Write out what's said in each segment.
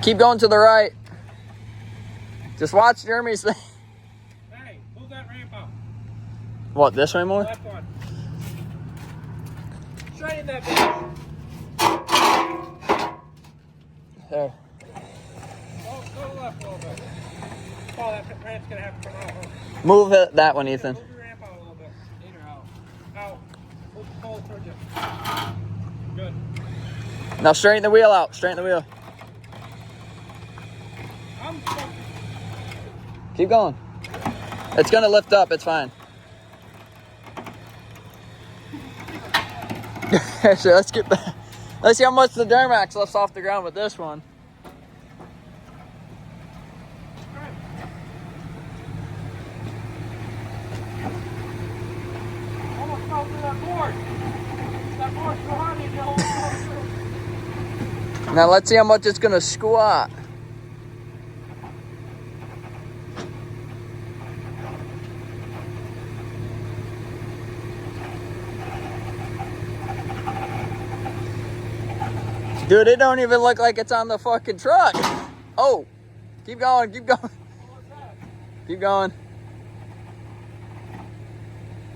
keep going to the right. Just watch Jeremy's thing. Hey, move that ramp up. What, this way more? Left one. Straighten that bitch. There. Oh, go left a little bit. Oh, that ramp's gonna have to come out. Huh? Move it, that one, Ethan. Move your ramp out a little bit. In or out? Out. Move the pole towards you. Good. Now straighten the wheel out. Straighten the wheel. I'm fucking. Keep going. It's gonna lift up. It's fine. So let's get back. Let's see how much the Duramax lifts off the ground with this one. Almost fell through that board. That board's so hard you almost fell through. Now let's see how much it's gonna squat. Dude, it don't even look like it's on the fucking truck. Oh, keep going, keep going. Keep going.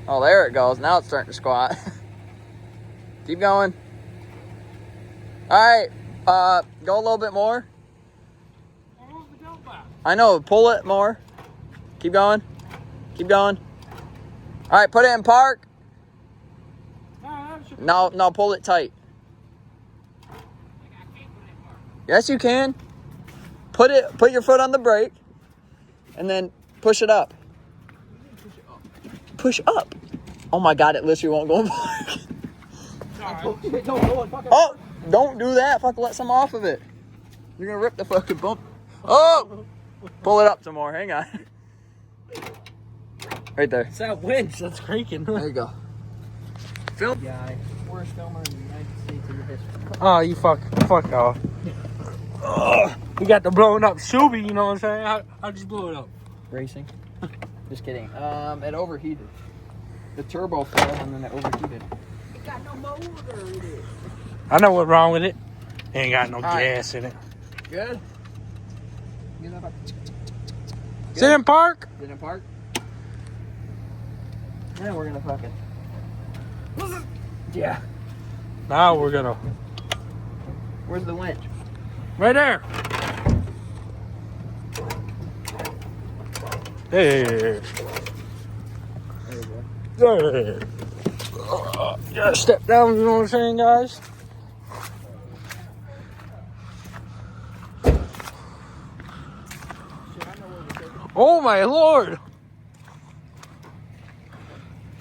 Oh, there it goes. Now it's starting to squat. Keep going. All right, go a little bit more. I know, pull it more. Keep going. Keep going. All right, put it in park. No, pull it tight. Yes, you can. Put your foot on the brake, and then push it up. Push up. Oh my God! It literally won't go in park. Oh, don't do that. Fuck, let some off of it. You're gonna rip the fucking bump. Oh, pull it up some more. Hang on. Right there. It's that winch that's creaking. There you go. Film. Guy. Worst filmer in the United States in history. Oh, you fuck off. We got the blowing up Subi, you know what I'm saying? How'd you blow it up? Racing. Just kidding. It overheated. The turbo failed and then it overheated. It got no motor in it. I know what's wrong with it. Ain't got no gas in it. Good. Sit in park? Sit in park. Now we're gonna fucking. Yeah. Now we're gonna. Where's the winch? Right there. Hey. There you go. Hey. Gotta step down, you know what I'm saying, guys? Oh my lord!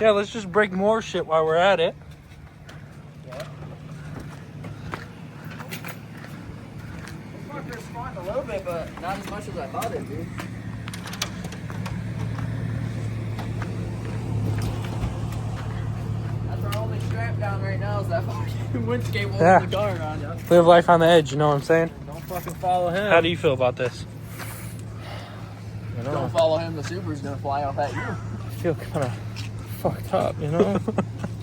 Yeah, let's just break more shit while we're at it. A little bit, but not as much as I thought it'd be. That's our only strap down right now is that fucking winch cable holding the car around you. Live life on the edge, you know what I'm saying? Don't fucking follow him. How do you feel about this? Don't follow him, the Subaru's gonna fly off at you. I feel kind of fucked up, you know?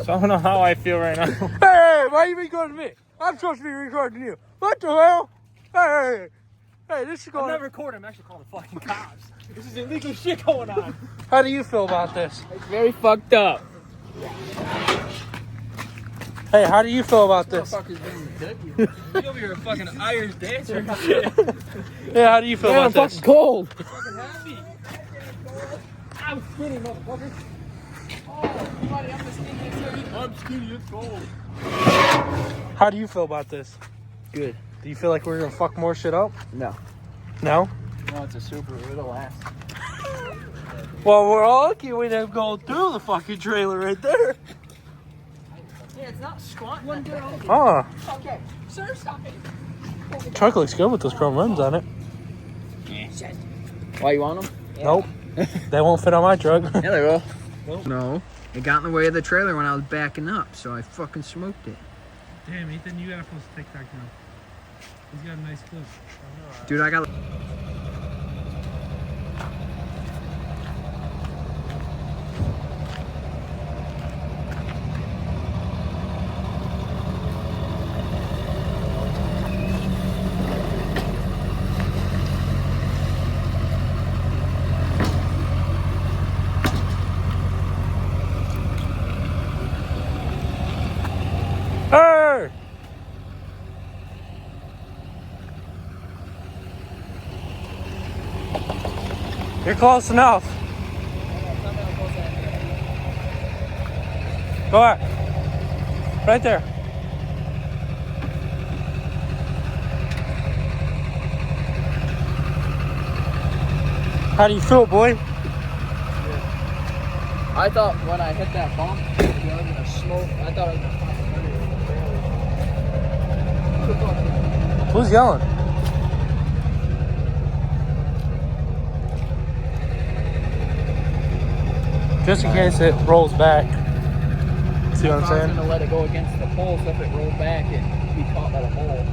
So I don't know how I feel right now. Hey, why are you recording me? I'm supposed to be recording you. What the hell? Hey, this is going on. I'm not recording. I'm actually calling the fucking cops. This is illegal shit going on. How do you feel about this? It's very fucked up. Hey, how do you feel about this? Motherfucker's being ridiculous. You over here a fucking Irish dancer. Yeah, how do you feel about this? fucking cold. I'm fucking happy. I'm skinny, motherfucker. Oh, buddy, I'm the skinniest. I'm skinny, it's cold. How do you feel about this? Good. Do you feel like we're gonna fuck more shit up? No. No? No, it's a Subaru. It'll last. Well, we're all lucky we didn't go through the fucking trailer right there. Yeah, it's not squat one girl. Oh, Okay. Sir, stop it. truck looks good with those chrome rims on it. Why, you want them? Nope. They won't fit on my truck. Yeah, they will. No. It got in the way of the trailer when I was backing up, so I fucking smoked it. Damn, Ethan, you gotta post a TikTok now. He's got a nice clip. Dude, I got... You're close enough. Go ahead. Right there. How do you feel, boy? I thought when I hit that bump, I was gonna smoke. I thought I was gonna pop a trailer. Who's yelling? Just in case it rolls back. See what I'm saying? I was gonna let it go against the pole, so if it rolled back, it'd be caught by the hole.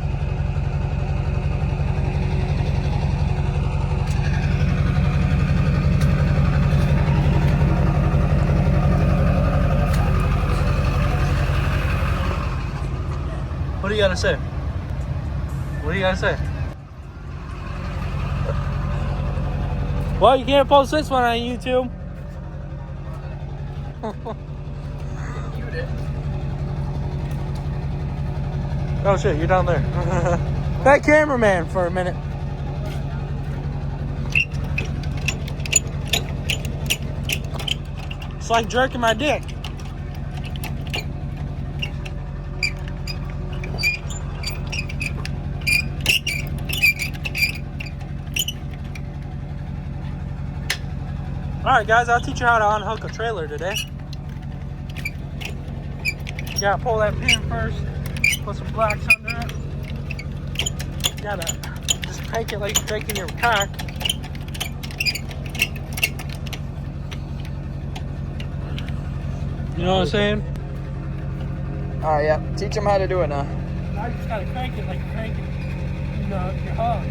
What do you gotta say? What do you gotta say? Well, you can't post this one on YouTube. Oh shit, you're down there. That cameraman for a minute. It's like jerking my dick. Alright guys, I'll teach you how to unhook a trailer today. You gotta pull that pin first, put some blocks under it. You gotta just crank it like you're cranking your car. You know what I'm saying? Alright, yeah. Teach them how to do it now. Now you just gotta crank it like you're cranking your hub.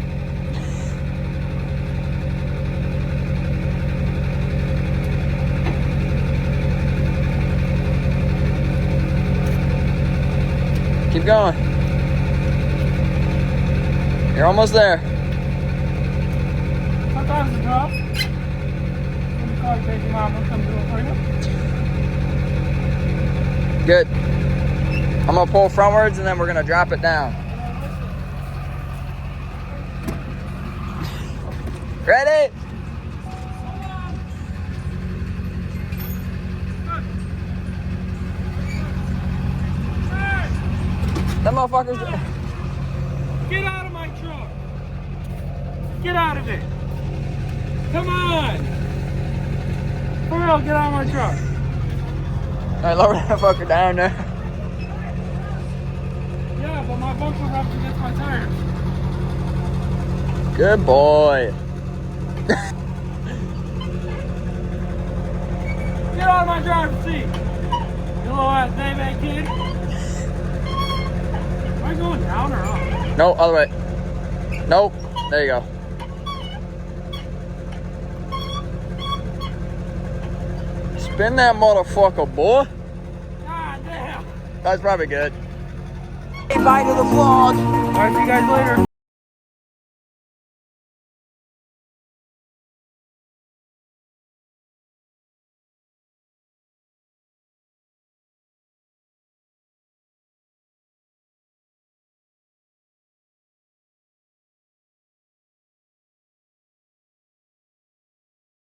Keep going. You're almost there. Sometimes it's rough. When you call your baby mama, come do it for you. Good. I'm gonna pull frontwards and then we're gonna drop it down. Ready? That motherfucker's... Get out of my truck! Get out of it! Come on! For real, get out of my truck! Alright, lower that fucker down there. Yeah, but my bumper rubs against my tires. Good boy. Get out of my driver's seat! You little ass baby kid! Am I going down or up? No, other way. Nope. There you go. Spin that motherfucker, boy. God damn! That's probably good. Say bye to the vlog. Alright, see you guys later.